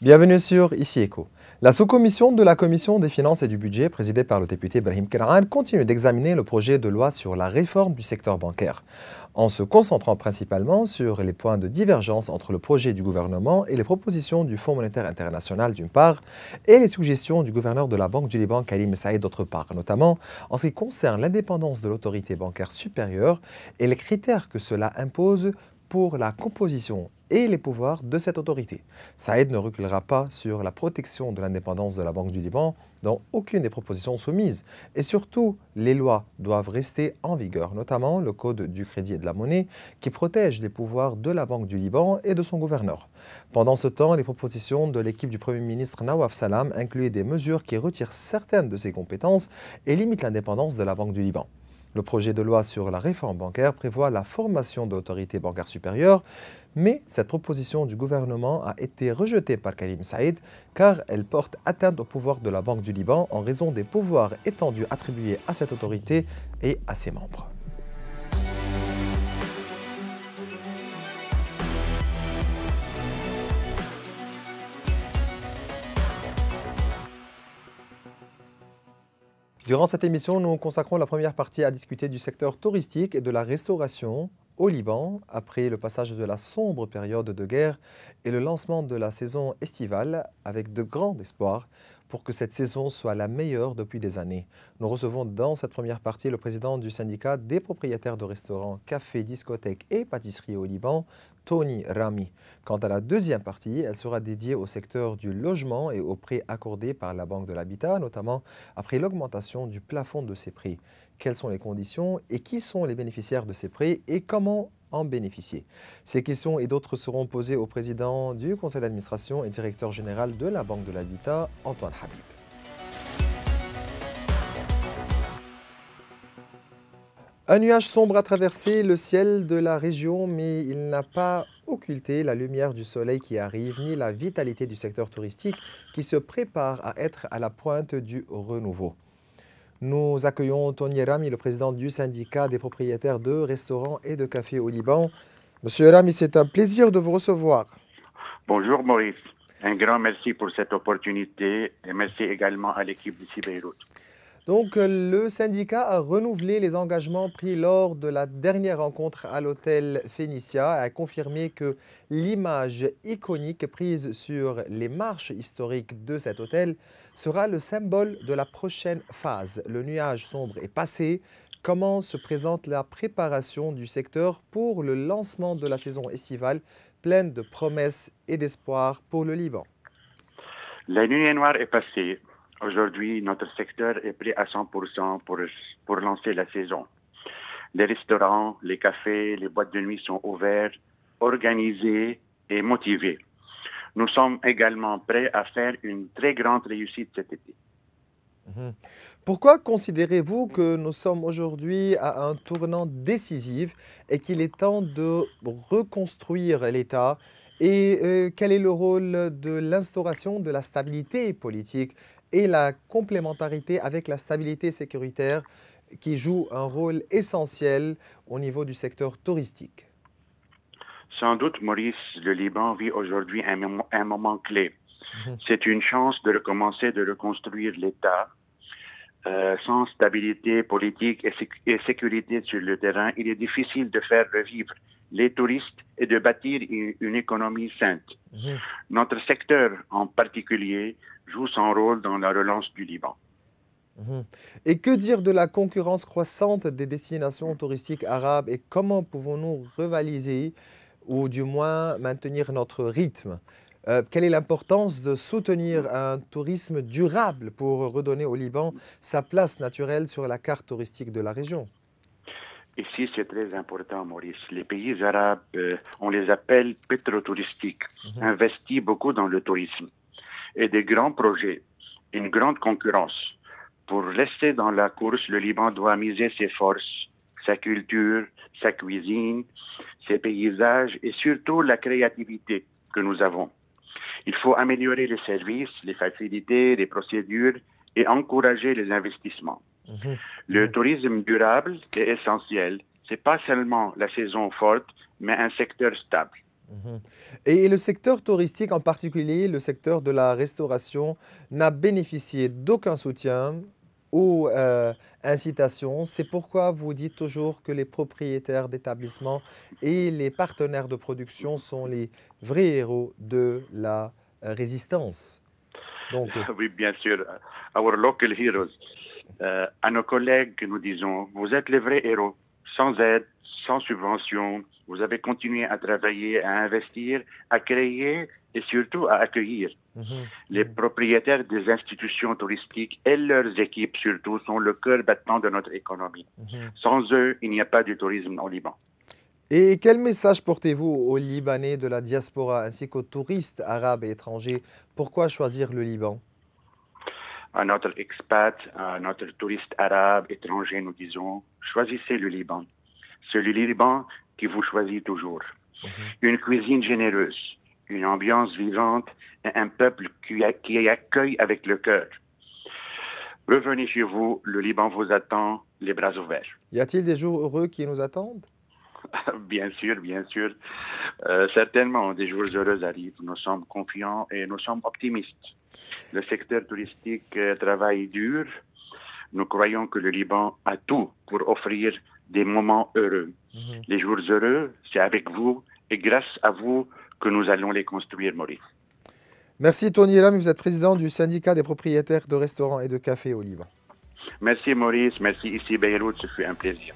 Bienvenue sur Ici Éco. La sous-commission de la Commission des finances et du budget, présidée par le député Brahim Keraan, continue d'examiner le projet de loi sur la réforme du secteur bancaire, en se concentrant principalement sur les points de divergence entre le projet du gouvernement et les propositions du Fonds monétaire international d'une part, et les suggestions du gouverneur de la Banque du Liban, Karim Saïd, d'autre part, notamment en ce qui concerne l'indépendance de l'autorité bancaire supérieure et les critères que cela impose pour la composition et les pouvoirs de cette autorité. Saïd ne reculera pas sur la protection de l'indépendance de la Banque du Liban dans aucune des propositions soumises. Et surtout, les lois doivent rester en vigueur, notamment le Code du crédit et de la monnaie qui protège les pouvoirs de la Banque du Liban et de son gouverneur. Pendant ce temps, les propositions de l'équipe du Premier ministre Nawaf Salam incluaient des mesures qui retirent certaines de ses compétences et limitent l'indépendance de la Banque du Liban. Le projet de loi sur la réforme bancaire prévoit la formation de l'autorité bancaire supérieure, mais cette proposition du gouvernement a été rejetée par Karim Saïd car elle porte atteinte au pouvoir de la Banque du Liban en raison des pouvoirs étendus attribués à cette autorité et à ses membres. Durant cette émission, nous consacrons la première partie à discuter du secteur touristique et de la restauration au Liban, après le passage de la sombre période de guerre et le lancement de la saison estivale, avec de grands espoirs pour que cette saison soit la meilleure depuis des années. Nous recevons dans cette première partie le président du syndicat des propriétaires de restaurants, cafés, discothèques et pâtisseries au Liban, Tony Rami. Quant à la deuxième partie, elle sera dédiée au secteur du logement et aux prêts accordés par la Banque de l'Habitat, notamment après l'augmentation du plafond de ces prêts. Quelles sont les conditions et qui sont les bénéficiaires de ces prêts et comment en bénéficier? Ces questions et d'autres seront posées au président du conseil d'administration et directeur général de la Banque de l'Habitat, Antoine Habib. Un nuage sombre a traversé le ciel de la région, mais il n'a pas occulté la lumière du soleil qui arrive, ni la vitalité du secteur touristique qui se prépare à être à la pointe du renouveau. Nous accueillons Tony Rami, le président du syndicat des propriétaires de restaurants et de cafés au Liban. Monsieur Rami, c'est un plaisir de vous recevoir. Bonjour Maurice, un grand merci pour cette opportunité et merci également à l'équipe d'ici Beyrouth. Donc, le syndicat a renouvelé les engagements pris lors de la dernière rencontre à l'hôtel Phénicia et a confirmé que l'image iconique prise sur les marches historiques de cet hôtel sera le symbole de la prochaine phase. Le nuage sombre est passé. Comment se présente la préparation du secteur pour le lancement de la saison estivale pleine de promesses et d'espoir pour le Liban? La nuit noire est passée. Aujourd'hui, notre secteur est prêt à 100% pour lancer la saison. Les restaurants, les cafés, les boîtes de nuit sont ouverts, organisés et motivés. Nous sommes également prêts à faire une très grande réussite cet été. Pourquoi considérez-vous que nous sommes aujourd'hui à un tournant décisif et qu'il est temps de reconstruire l'État? Et quel est le rôle de l'instauration de la stabilité politique et la complémentarité avec la stabilité sécuritaire qui joue un rôle essentiel au niveau du secteur touristique? Sans doute, Maurice, le Liban vit aujourd'hui un moment clé. C'est une chance de recommencer, de reconstruire l'État. Sans stabilité politique et sécurité sur le terrain, il est difficile de faire revivre les touristes et de bâtir une économie sainte. Notre secteur en particulier joue son rôle dans la relance du Liban. Et que dire de la concurrence croissante des destinations touristiques arabes et comment pouvons-nous rivaliser ou du moins maintenir notre rythme? Quelle est l'importance de soutenir un tourisme durable pour redonner au Liban sa place naturelle sur la carte touristique de la région? Ici, c'est très important, Maurice. Les pays arabes, on les appelle pétrotouristiques, investissent beaucoup dans le tourisme et des grands projets, une grande concurrence. Pour rester dans la course, le Liban doit miser ses forces, sa culture, sa cuisine, ses paysages et surtout la créativité que nous avons. Il faut améliorer les services, les facilités, les procédures et encourager les investissements. Le tourisme durable est essentiel. Ce n'est pas seulement la saison forte, mais un secteur stable. Mhm. Et le secteur touristique, en particulier le secteur de la restauration, n'a bénéficié d'aucun soutien ou incitation. C'est pourquoi vous dites toujours que les propriétaires d'établissements et les partenaires de production sont les vrais héros de la résistance. Donc, Oui, bien sûr. Our local heroes. À nos collègues, nous disons, vous êtes les vrais héros. Sans aide, sans subvention, vous avez continué à travailler, à investir, à créer et surtout à accueillir. Les propriétaires des institutions touristiques et leurs équipes surtout sont le cœur battant de notre économie. Sans eux, il n'y a pas de tourisme au Liban. et quel message portez-vous aux Libanais de la diaspora ainsi qu'aux touristes arabes et étrangers? Pourquoi choisir le Liban? À notre expat, à notre touriste arabe, étranger, nous disons, choisissez le Liban. C'est le Liban qui vous choisit toujours. Une cuisine généreuse, une ambiance vivante et un peuple qui accueille avec le cœur. Revenez chez vous, le Liban vous attend, les bras ouverts. Y a-t-il des jours heureux qui nous attendent? Bien sûr, bien sûr. Certainement, des jours heureux arrivent. Nous sommes confiants et nous sommes optimistes. Le secteur touristique travaille dur. Nous croyons que le Liban a tout pour offrir des moments heureux. Les jours heureux, c'est avec vous et grâce à vous que nous allons les construire, Maurice. Merci Tony Elam, vous êtes président du syndicat des propriétaires de restaurants et de cafés au Liban. Merci Maurice, merci ici Beyrouth, ce fut un plaisir.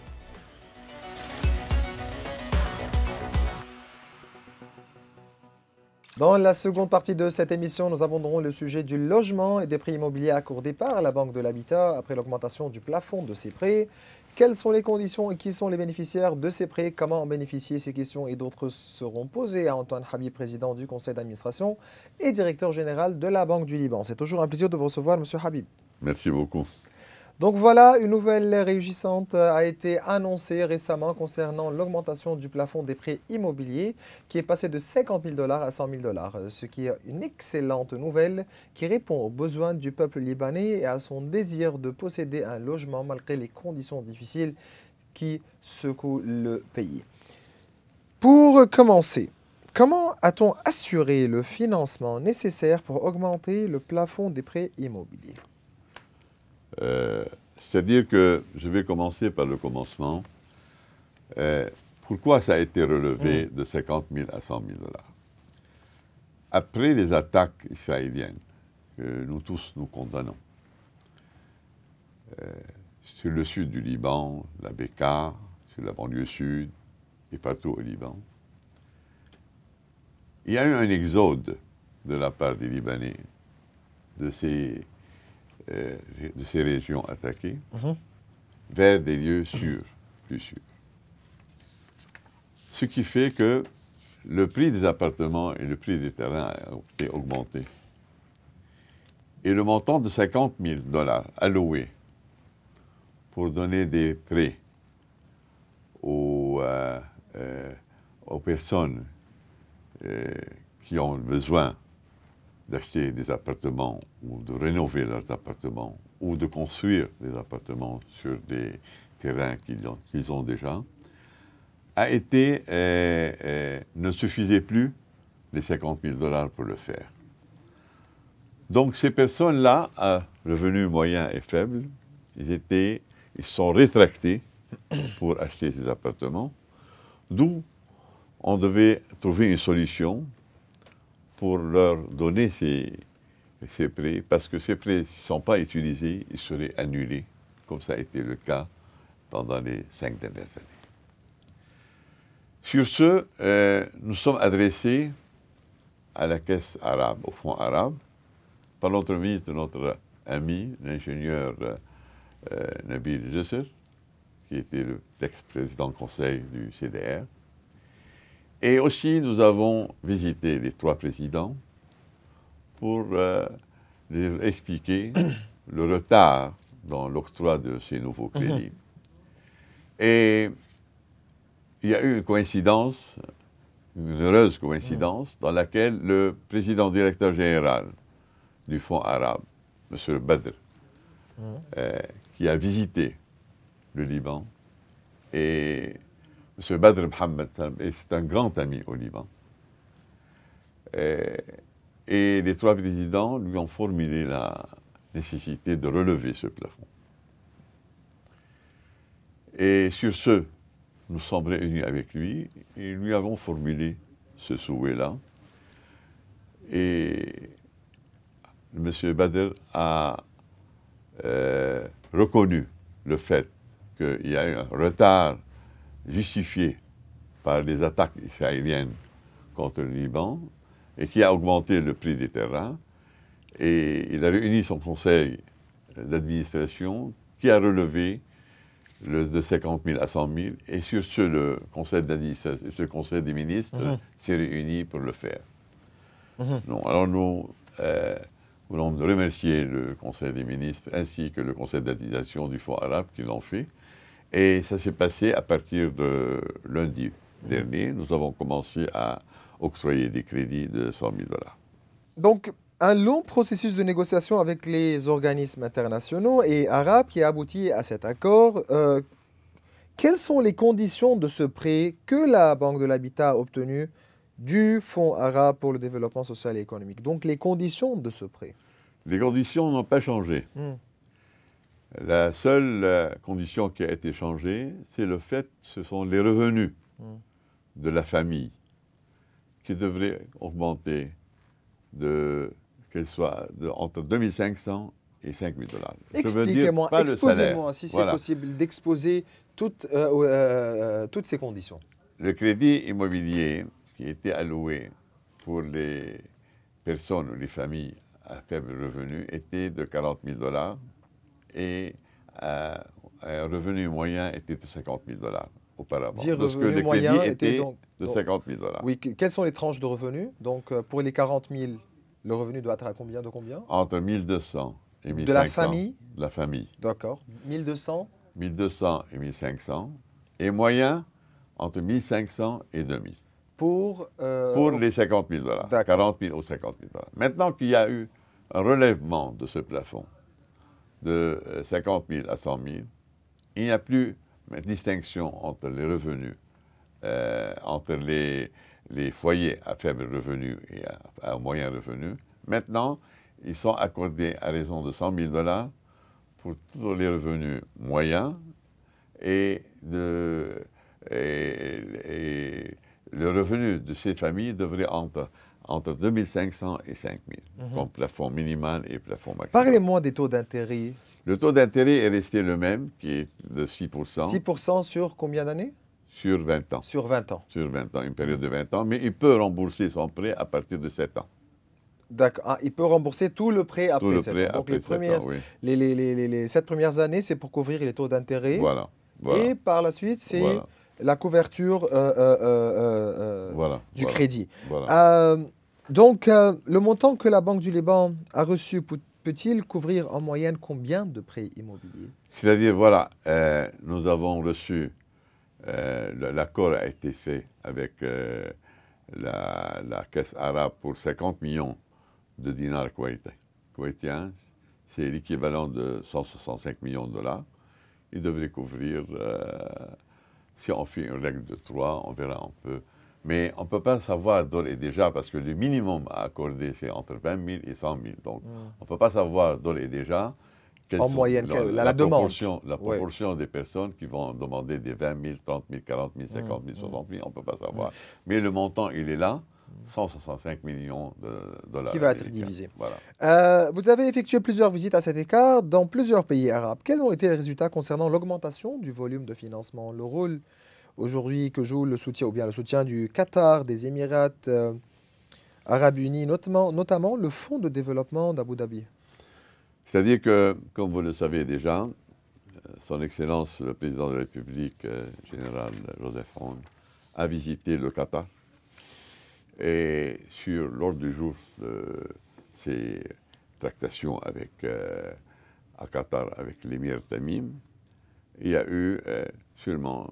Dans la seconde partie de cette émission, nous aborderons le sujet du logement et des prêts immobiliers accordés par la Banque de l'Habitat après l'augmentation du plafond de ces prêts. Quelles sont les conditions et qui sont les bénéficiaires de ces prêts? Comment en bénéficier? Ces questions et d'autres seront posées à Antoine Habib, président du conseil d'administration et directeur général de la Banque du Liban. C'est toujours un plaisir de vous recevoir, Monsieur Habib. Merci beaucoup. Donc voilà, une nouvelle réjouissante a été annoncée récemment concernant l'augmentation du plafond des prêts immobiliers qui est passé de 50 000 $ à 100 000 $, ce qui est une excellente nouvelle qui répond aux besoins du peuple libanais et à son désir de posséder un logement malgré les conditions difficiles qui secouent le pays. Pour commencer, comment a-t-on assuré le financement nécessaire pour augmenter le plafond des prêts immobiliers? C'est-à-dire que je vais commencer par le commencement. Pourquoi ça a été relevé de 50 000 à 100 000 $? Après les attaques israéliennes, que nous tous nous condamnons, sur le sud du Liban, la Bekaa, sur la banlieue sud et partout au Liban, il y a eu un exode de la part des Libanais de ces régions attaquées vers des lieux sûrs, plus sûrs. Ce qui fait que le prix des appartements et le prix des terrains a été augmenté. Et le montant de 50 000 $ alloué pour donner des prêts aux personnes qui ont besoin d'acheter des appartements ou de rénover leurs appartements ou de construire des appartements sur des terrains qu'ils ont déjà, ne suffisait plus les 50 000 $ pour le faire. Donc ces personnes-là, à revenus moyens et faibles, ils sont rétractés pour acheter ces appartements, d'où on devait trouver une solution pour leur donner ces prêts, parce que ces prêts, s'ils ne sont pas utilisés, ils seraient annulés, comme ça a été le cas pendant les 5 dernières années. Sur ce, nous sommes adressés à la Caisse arabe, au Fonds arabe, par l'entremise de notre ami, l'ingénieur Nabil Jesser, qui était l'ex-président du conseil du CDR. Et aussi, nous avons visité les 3 présidents pour leur expliquer le retard dans l'octroi de ces nouveaux crédits. Et il y a eu une coïncidence, une heureuse coïncidence, dans laquelle le président directeur général du Fonds arabe, M. Badr, qui a visité le Liban, et M. Badr Mohammed, c'est un grand ami au Liban, Et les trois présidents lui ont formulé la nécessité de relever ce plafond. Et sur ce, nous sommes réunis avec lui et lui avons formulé ce souhait-là. Et M. Badr a reconnu le fait qu'il y a eu un retard justifié par les attaques israéliennes contre le Liban et qui a augmenté le prix des terrains. Et il a réuni son conseil d'administration qui a relevé de 50 000 à 100 000. Et sur ce, le conseil d'administration, ce conseil des ministres s'est réuni pour le faire. Non, alors nous voulons remercier le conseil des ministres ainsi que le conseil d'administration du Fonds arabe qui l'ont fait. Et ça s'est passé à partir de lundi dernier. Nous avons commencé à octroyer des crédits de 100 000 $. Donc, un long processus de négociation avec les organismes internationaux et arabes qui a abouti à cet accord. Quelles sont les conditions de ce prêt que la Banque de l'Habitat a obtenu du Fonds arabe pour le développement social et économique? Donc, les conditions de ce prêt. Les conditions n'ont pas changé. La seule condition qui a été changée, c'est le fait que ce sont les revenus de la famille qui devraient augmenter entre 2 500 et 5 000 $. Expliquez-moi, exposez-moi, si c'est possible, d'exposer toutes ces conditions. Le crédit immobilier qui était alloué pour les personnes ou les familles à faible revenu était de 40 000 $ et un revenu moyen était de 50 000 $ auparavant. Dire revenu moyen était donc de 50 000 $. Oui, quelles sont les tranches de revenus? Donc, pour les 40 000, le revenu doit être à combien de combien? Entre 1 200 et 1 500. De la famille? De la famille. D'accord. 1 200? 1 200 et 1 500. Et moyen, entre 1 500 et 2 000. Pour les 50 000 $. 40 000 ou 50 000 $. Maintenant qu'il y a eu un relèvement de ce plafond de 50 000 à 100 000, il n'y a plus de distinction entre les revenus, entre les foyers à faible revenu et à moyen revenu. Maintenant, ils sont accordés à raison de 100 000 $ pour tous les revenus moyens et le revenu de ces familles devrait entre 2 500 et 5 000, comme plafond minimal et plafond maximal. Parlez-moi des taux d'intérêt. Le taux d'intérêt est resté le même, qui est de 6%. 6% sur combien d'années? Sur 20 ans. Sur 20 ans. Sur 20 ans, une période de 20 ans, mais il peut rembourser son prêt à partir de 7 ans. D'accord. Ah, il peut rembourser tout le prêt après 7 ans. Donc les 7 premières années, c'est pour couvrir les taux d'intérêt. Voilà. Et par la suite, c'est la couverture du crédit. Donc, le montant que la Banque du Liban a reçu peut-il couvrir en moyenne combien de prêts immobiliers? C'est-à-dire, nous avons reçu, l'accord a été fait avec la Caisse arabe pour 50 millions de dinars koweïtiens. C'est l'équivalent de 165 millions de $. Il devrait couvrir, si on fait une règle de 3, on verra un peu. Mais on ne peut pas savoir d'ores et déjà, parce que le minimum à accorder, c'est entre 20 000 et 100 000. Donc, on ne peut pas savoir d'ores et déjà en moyenne, la proportion des personnes qui vont demander des 20 000, 30 000, 40 000, 50 000, 60 000, on ne peut pas savoir. Mais le montant, il est là, 165 millions de $. Qui va être divisé. Voilà. Vous avez effectué plusieurs visites à cet écart dans plusieurs pays arabes. Quels ont été les résultats concernant l'augmentation du volume de financement? Le rôle aujourd'hui que joue le soutien du Qatar, des Émirats arabes unis, notamment le Fonds de développement d'Abu Dhabi. C'est-à-dire que, comme vous le savez déjà, Son Excellence le Président de la République, général Joseph Aoun, a visité le Qatar. Et sur l'ordre du jour de ces tractations à Qatar avec l'émir Tamim, il y a eu sûrement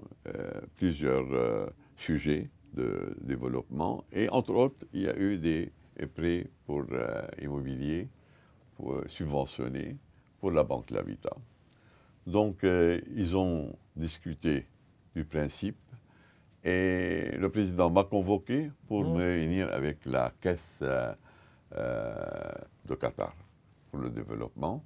plusieurs sujets de développement. Et entre autres, il y a eu des prêts pour immobilier subventionnés pour la Banque de l'Habitat. Donc, ils ont discuté du principe Et le président m'a convoqué pour me réunir avec la caisse de Qatar pour le développement.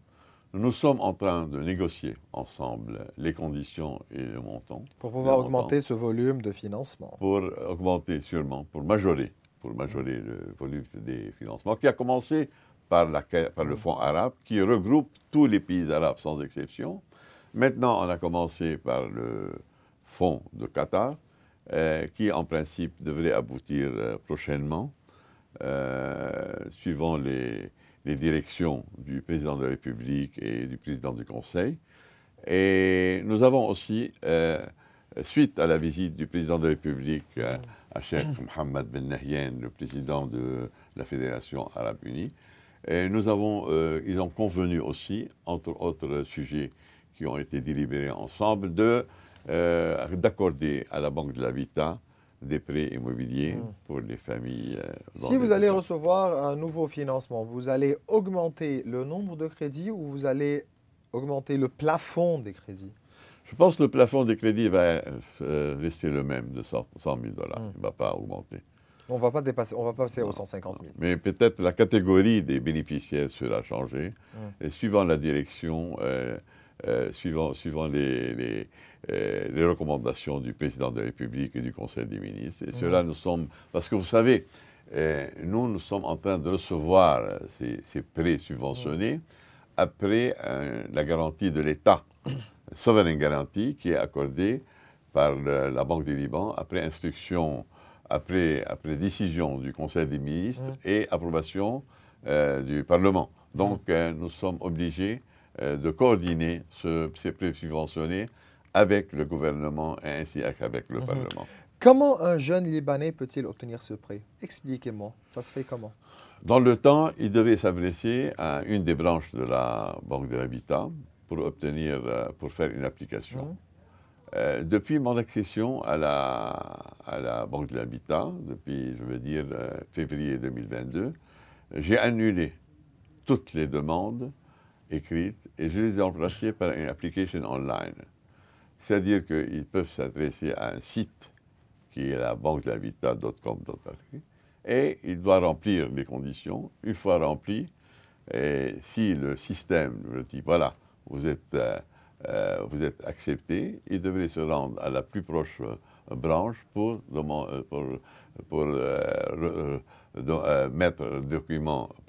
Nous sommes en train de négocier ensemble les conditions et le montant. Pour pouvoir augmenter ce volume de financement. Pour augmenter sûrement, pour majorer le volume des financements, qui a commencé par le Fonds arabe, qui regroupe tous les pays arabes sans exception. Maintenant, on a commencé par le Fonds de Qatar, qui en principe devrait aboutir prochainement, suivant les directions du président de la République et du président du Conseil. Et nous avons aussi, suite à la visite du président de la République à Cheikh Mohammed Ben Nahyan, le président de la Fédération arabe unie, et ils ont convenu aussi, entre autres sujets qui ont été délibérés ensemble, d'accorder à la Banque de l'Habitat des prêts immobiliers pour les familles. Si vous allez recevoir un nouveau financement, vous allez augmenter le nombre de crédits ou vous allez augmenter le plafond des crédits? Je pense que le plafond des crédits va rester le même, de 100 000 $. Il ne va pas augmenter. On va passer aux 150 000. Mais peut-être la catégorie des bénéficiaires sera changée. Et suivant la direction, suivant les recommandations du président de la République et du Conseil des ministres. Et cela, nous sommes... Parce que vous savez, nous sommes en train de recevoir ces prêts subventionnés après la garantie de l'État, sovereign guarantee, qui est accordée par la Banque du Liban après instruction, après décision du Conseil des ministres et approbation du Parlement. Donc, nous sommes obligés de coordonner ces prêts subventionnés avec le gouvernement et ainsi avec le Parlement. Comment un jeune Libanais peut-il obtenir ce prêt? Expliquez-moi, ça se fait comment? Dans le temps, il devait s'adresser à une des branches de la Banque de l'Habitat pour faire une application. Depuis mon accession à la Banque de l'Habitat, depuis, je veux dire, février 2022, j'ai annulé toutes les demandes écrites et je les ai remplacées par une application online. C'est-à-dire qu'ils peuvent s'adresser à un site qui est la banque de l'habitat.com.au et il doit remplir les conditions. Une fois rempli, et si le système lui dit voilà, vous êtes accepté, il devrait se rendre à la plus proche branche pour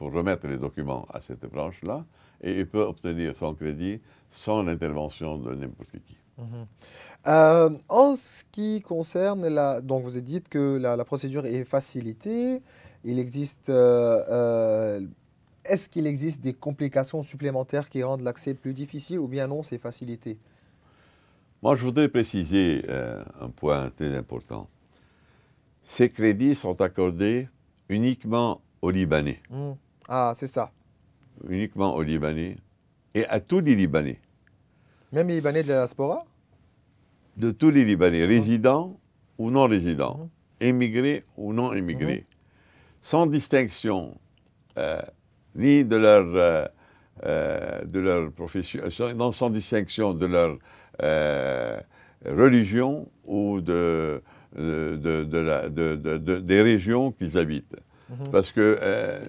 remettre les documents à cette branche-là, et il peut obtenir son crédit sans l'intervention de n'importe qui. En ce qui concerne donc vous avez dit que la procédure est facilitée. Est-ce qu'il existe des complications supplémentaires qui rendent l'accès plus difficile ou bien non, c'est facilité? Moi, je voudrais préciser un point très important. Ces crédits sont accordés uniquement aux Libanais. Ah, c'est ça. Uniquement aux Libanais et à tous les Libanais. Même les Libanais de la diaspora? De tous les Libanais, résidents ou non résidents, émigrés ou non émigrés, sans distinction ni de leur profession, sans distinction de leur religion ou des régions qu'ils habitent. Parce que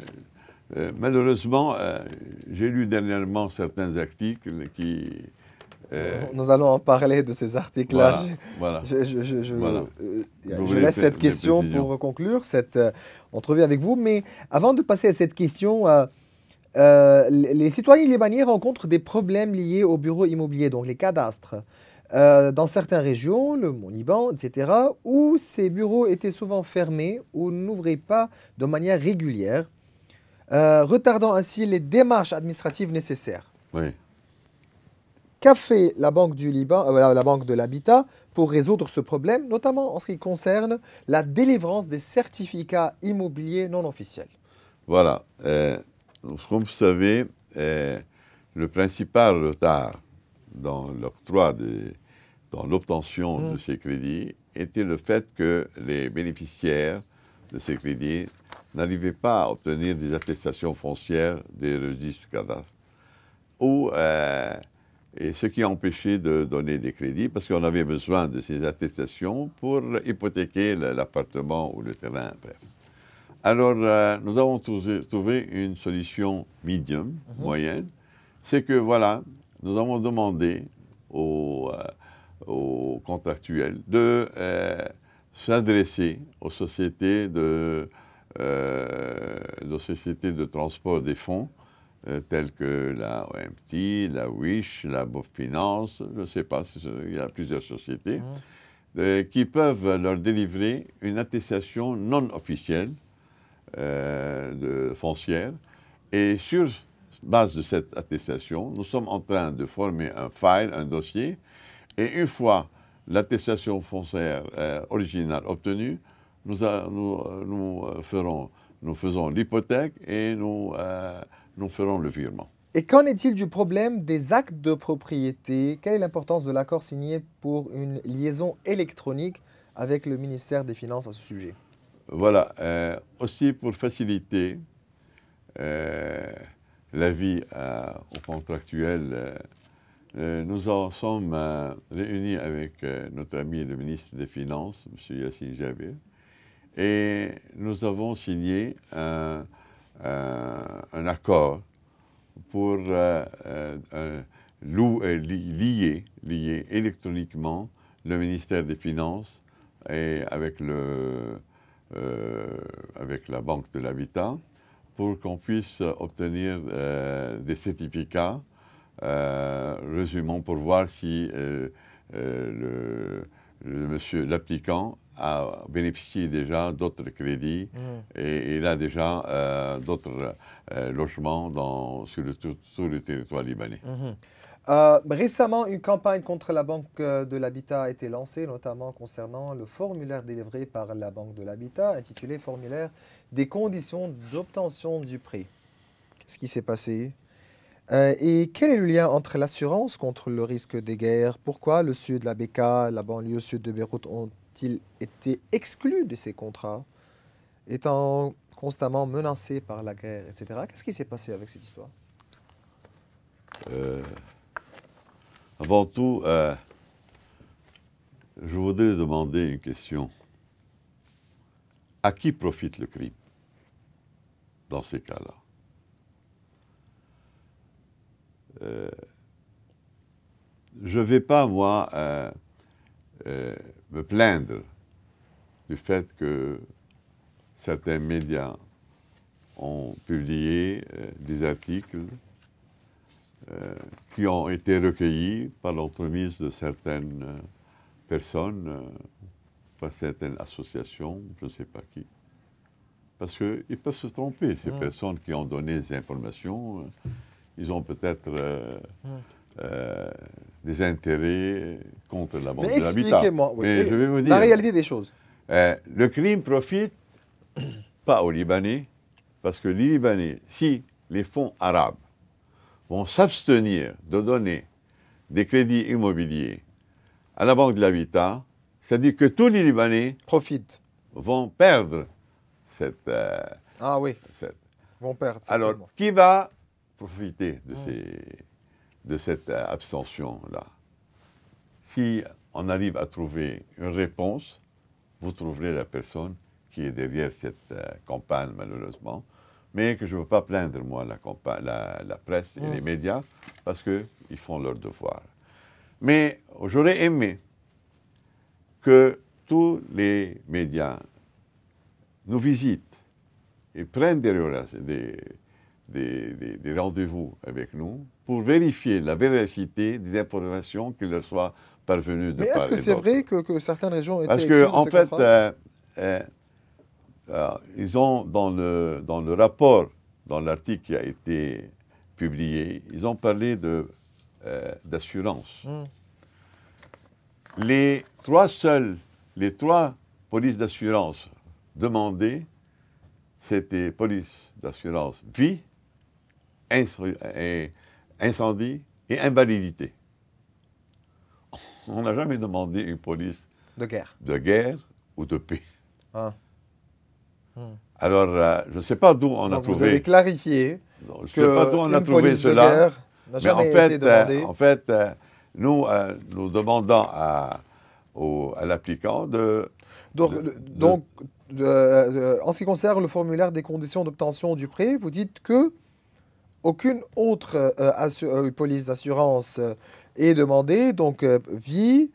malheureusement, j'ai lu dernièrement certains articles qui... Nous allons en parler de ces articles-là. Voilà. Je laisse cette question pour conclure cette entrevue avec vous. Mais avant de passer à cette question, les citoyens libanais rencontrent des problèmes liés aux bureaux immobiliers, donc les cadastres. Dans certaines régions, le Mont-Liban, etc., où ces bureaux étaient souvent fermés ou n'ouvraient pas de manière régulière, retardant ainsi les démarches administratives nécessaires. Oui. Qu'a fait la Banque du Liban, la Banque de l'Habitat pour résoudre ce problème, notamment en ce qui concerne la délivrance des certificats immobiliers non officiels? Voilà. Comme vous savez, le principal retard dans l'octroi, dans l'obtention de ces crédits était le fait que les bénéficiaires de ces crédits n'arrivaient pas à obtenir des attestations foncières des registres cadastres. Ou Et ce qui a empêché de donner des crédits, parce qu'on avait besoin de ces attestations pour hypothéquer l'appartement ou le terrain, bref. Alors, nous avons trouvé une solution medium, moyenne. C'est que, voilà, nous avons demandé aux contractuels de s'adresser aux sociétés de transport des fonds, telles que la OMT, la Wish, la Bof Finance, je ne sais pas, il y a plusieurs sociétés, qui peuvent leur délivrer une attestation non officielle foncière. Et sur base de cette attestation, nous sommes en train de former un file, un dossier, et une fois l'attestation foncière originale obtenue, nous faisons l'hypothèque et nous ferons le virement. Et qu'en est-il du problème des actes de propriété? Quelle est l'importance de l'accord signé pour une liaison électronique avec le ministère des Finances à ce sujet? Voilà. Aussi pour faciliter la vie aux contractuels, nous en sommes réunis avec notre ami le ministre des Finances, M. Yassine Jabir, et nous avons signé un accord pour lier électroniquement le ministère des Finances et avec la Banque de l'Habitat pour qu'on puisse obtenir des certificats résumant pour voir si l'applicant a bénéficié déjà d'autres crédits et il a déjà d'autres logements sur le territoire libanais. Récemment, une campagne contre la Banque de l'Habitat a été lancée, notamment concernant le formulaire délivré par la Banque de l'Habitat, intitulé « Formulaire des conditions d'obtention du prêt ». Qu'est-ce qui s'est passé? Et quel est le lien entre l'assurance contre le risque des guerres? Pourquoi le sud, la Bekaa, la banlieue sud de Beyrouth ont-ils été exclus de ces contrats, étant constamment menacés par la guerre, etc. Qu'est-ce qui s'est passé avec cette histoire? Avant tout, je voudrais demander une question. À qui profite le crime dans ces cas-là? Je ne vais pas, moi, me plaindre du fait que certains médias ont publié des articles qui ont été recueillis par l'entremise de certaines personnes, par certaines associations, je ne sais pas qui. Parce qu'ils peuvent se tromper, ces personnes qui ont donné ces informations. Ils ont peut-être des intérêts contre la Banque de l'Habitat. Expliquez-moi, Mais je vais vous dire, la réalité des choses. Le crime profite pas aux Libanais, parce que les Libanais, si les fonds arabes vont s'abstenir de donner des crédits immobiliers à la Banque de l'Habitat, c'est-à-dire que tous les Libanais Profitent. vont perdre cette... Ah oui, vont perdre. Alors, certainement. qui va profiter de cette abstention-là? Si on arrive à trouver une réponse, vous trouverez la personne qui est derrière cette campagne, malheureusement, mais que je ne veux pas plaindre, moi, la presse et les médias, parce qu'ils font leur devoir. Mais j'aurais aimé que tous les médias nous visitent et prennent des rendez-vous avec nous pour vérifier la véracité des informations qui leur soient parvenues de part et d'autre. Mais est-ce que c'est vrai que certaines régions ont été exclues de ces contrats? Parce qu'en fait, ils ont, dans le rapport, dans l'article qui a été publié, ils ont parlé d'assurance. Les trois polices d'assurance demandées, c'était police d'assurance vie, incendie et invalidité. On n'a jamais demandé une police de guerre ou de paix. Ah. Alors, je ne sais pas d'où on a trouvé... Vous avez clarifié je ne sais pas d'où on a trouvé cela. n'a jamais été demandé. En fait, nous demandons à l'applicant Donc, en ce qui concerne le formulaire des conditions d'obtention du prêt, vous dites que aucune autre police d'assurance est demandée, donc vie,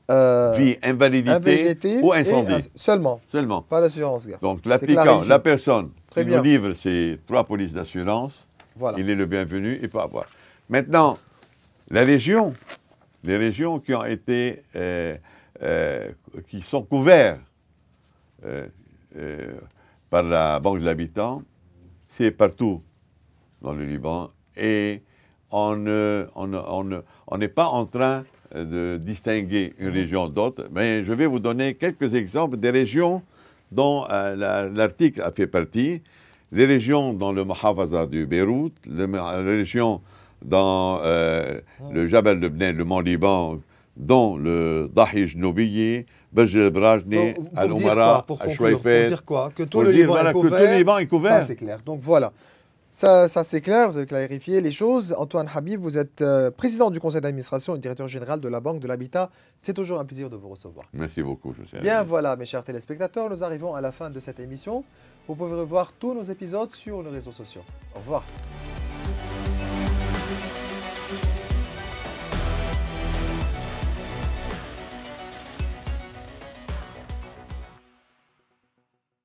invalidité ou incendie. Seulement. Seulement. Pas d'assurance gaffe. Donc l'applicant, la personne Très qui bien. nous livre ces 3 polices d'assurance, Voilà. il est le bienvenu, il peut avoir. Maintenant, les régions qui ont été, qui sont couvertes par la Banque de l'Habitant, c'est partout dans le Liban et on n'est pas en train de distinguer une région d'autre, mais je vais vous donner quelques exemples des régions dont l'article a fait partie. Les régions dans le Muhafaza du Beyrouth, les régions dans le Jabal Lebnan, le Mont Liban, dont le Dahij Noubiye, Berj el-Brajni, Al-Oumara, Al-Shwaifet. Pour dire quoi? Que tout le Liban est couvert. Ça, c'est clair. Donc voilà. Ça c'est clair, vous avez clarifié les choses. Antoine Habib, vous êtes président du conseil d'administration et directeur général de la Banque de l'Habitat. C'est toujours un plaisir de vous recevoir. Merci beaucoup. Bien voilà, mes chers téléspectateurs, nous arrivons à la fin de cette émission. Vous pouvez revoir tous nos épisodes sur les réseaux sociaux. Au revoir.